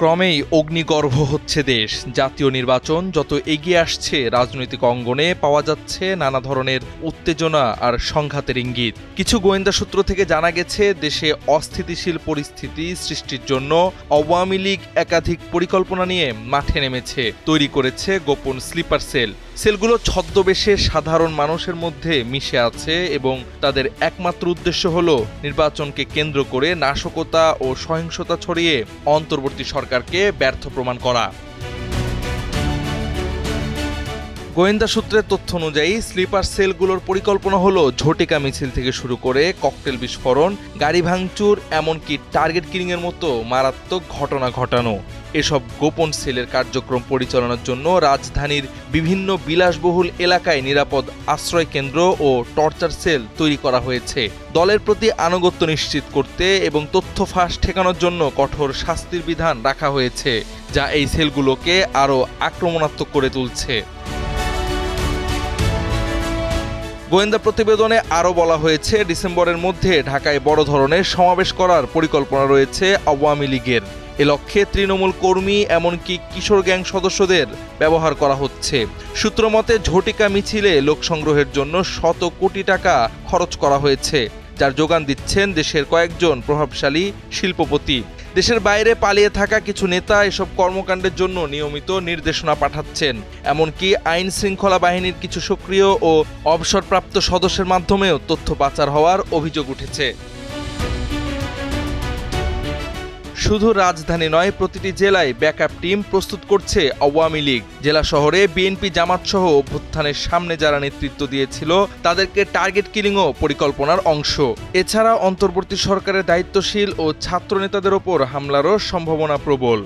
ক্রমেই অগ্নিগর্ভ হচ্ছে দেশ। জাতীয় নির্বাচন যত এগিয়ে আসছে, রাজনৈতিক অঙ্গনে পাওয়া যাচ্ছে নানা ধরনের উত্তেজনা আর সংঘাতের ইঙ্গিত। কিছু গোয়েন্দা সূত্র থেকে জানা গেছে, দেশে অস্থিতিশীল পরিস্থিতি সৃষ্টির জন্য আওয়ামী লীগ একাধিক পরিকল্পনা নিয়ে মাঠে নেমেছে, তৈরি করেছে গোপন স্লিপার সেল। সেলগুলো ছদ্মবেশে সাধারণ মানুষের মধ্যে মিশে আছে এবং তাদের একমাত্র উদ্দেশ্য হলো নির্বাচনকে কেন্দ্র করে নাশকতা ও সহিংসতা ছড়িয়ে অন্তর্বর্তী সরকারকে ব্যর্থ প্রমাণ করা। গোয়েন্দা সূত্রের তথ্য অনুযায়ী স্লিপার সেলগুলোর পরিকল্পনা হলো ঝটিকা মিছিল থেকে শুরু করে ককটেল বিস্ফোরণ, গাড়ি ভাঙচুর, এমনকি টার্গেট কিলিংয়ের মতো মারাত্মক ঘটনা ঘটানো। এসব গোপন সেলের কার্যক্রম পরিচালনার জন্য রাজধানীর বিভিন্ন বিলাসবহুল এলাকায় নিরাপদ আশ্রয় কেন্দ্র ও টর্চার সেল তৈরি করা হয়েছে। দলের প্রতি আনুগত্য নিশ্চিত করতে এবং তথ্য ফাঁস ঠেকানোর জন্য কঠোর শাস্তির বিধান রাখা হয়েছে, যা এই সেলগুলোকে আরও আক্রমণাত্মক করে তুলছে। গোয়েন্দা প্রতিবেদনে আরও বলা হয়েছে, ডিসেম্বরের মধ্যে ঢাকায় বড় ধরনের সমাবেশ করার পরিকল্পনা রয়েছে আওয়ামী লীগের। এ লক্ষ্যে তৃণমূল কর্মী এমনকি কিশোর গ্যাং সদস্যদের ব্যবহার করা হচ্ছে। সূত্রমতে ঝটিকা মিছিলে লোক সংগ্রহের জন্য শত কোটি টাকা খরচ করা হয়েছে, যার যোগান দিচ্ছেন দেশের কয়েকজন প্রভাবশালী শিল্পপতি। দেশের বাইরে পালিয়ে থাকা কিছু নেতা এসব কর্মকাণ্ডের জন্য নিয়মিত নির্দেশনা পাঠাচ্ছেন। এমনকি আইন শৃঙ্খলা বাহিনীর কিছু সক্রিয় ও অবসরপ্রাপ্ত সদস্যের মাধ্যমেও তথ্য পাচার হওয়ার অভিযোগ উঠেছে। শুধু রাজধানী নয়, প্রতিটি জেলায় ব্যাকআপ টিম প্রস্তুত করছে আওয়ামী লীগ। জেলা শহরে বিএনপি জামাত সহ অভ্যুত্থানের সামনে যারা নেতৃত্ব দিয়েছিল, তাদেরকে টার্গেট কিলিংও পরিকল্পনার অংশ। এছাড়া অন্তর্বর্তী সরকারের দায়িত্বশীল ও ছাত্র নেতাদের ওপর হামলারও সম্ভাবনা প্রবল।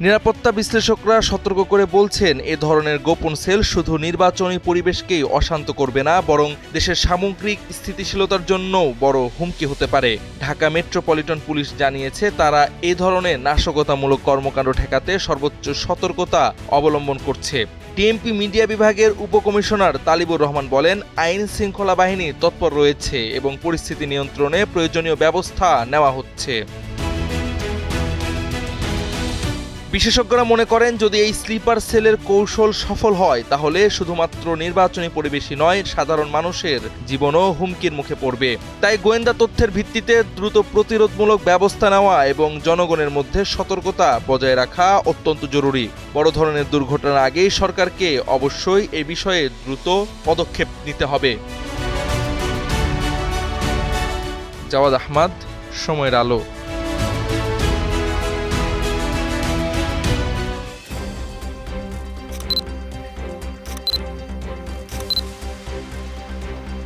নিরাপত্তা বিশ্লেষকরা সতর্ক করে বলছেন, এ ধরনের গোপন সেল শুধু নির্বাচনী পরিবেশকেই অশান্ত করবে না, বরং দেশের সামগ্রিক স্থিতিশীলতার জন্যও বড় হুমকি হতে পারে। ঢাকা মেট্রোপলিটন পুলিশ জানিয়েছে, তারা এ ধরনের নাশকতামূলক কর্মকাণ্ড ঠেকাতে সর্বোচ্চ সতর্কতা অবলম্বন করছে। ডিএমপি মিডিয়া বিভাগের উপকমিশনার তালিবুর রহমান বলেন, আইন শৃঙ্খলা বাহিনী তৎপর রয়েছে এবং পরিস্থিতি নিয়ন্ত্রণে প্রয়োজনীয় ব্যবস্থা নেওয়া হচ্ছে। বিশেষজ্ঞরা মনে করেন, যদি এই স্লিপার সেলের কৌশল সফল হয়, তাহলে শুধুমাত্র নির্বাচনী পরিবেশই নয়, সাধারণ মানুষের জীবনও হুমকির মুখে পড়বে। তাই গোয়েন্দা তথ্যের ভিত্তিতে দ্রুত প্রতিরোধমূলক ব্যবস্থা নেওয়া এবং জনগণের মধ্যে সতর্কতা বজায় রাখা অত্যন্ত জরুরি। বড় ধরনের দুর্ঘটনার আগেই সরকারকে অবশ্যই এ বিষয়ে দ্রুত পদক্ষেপ নিতে হবে। জাওয়াদ আহমদ, সময়ের আলো।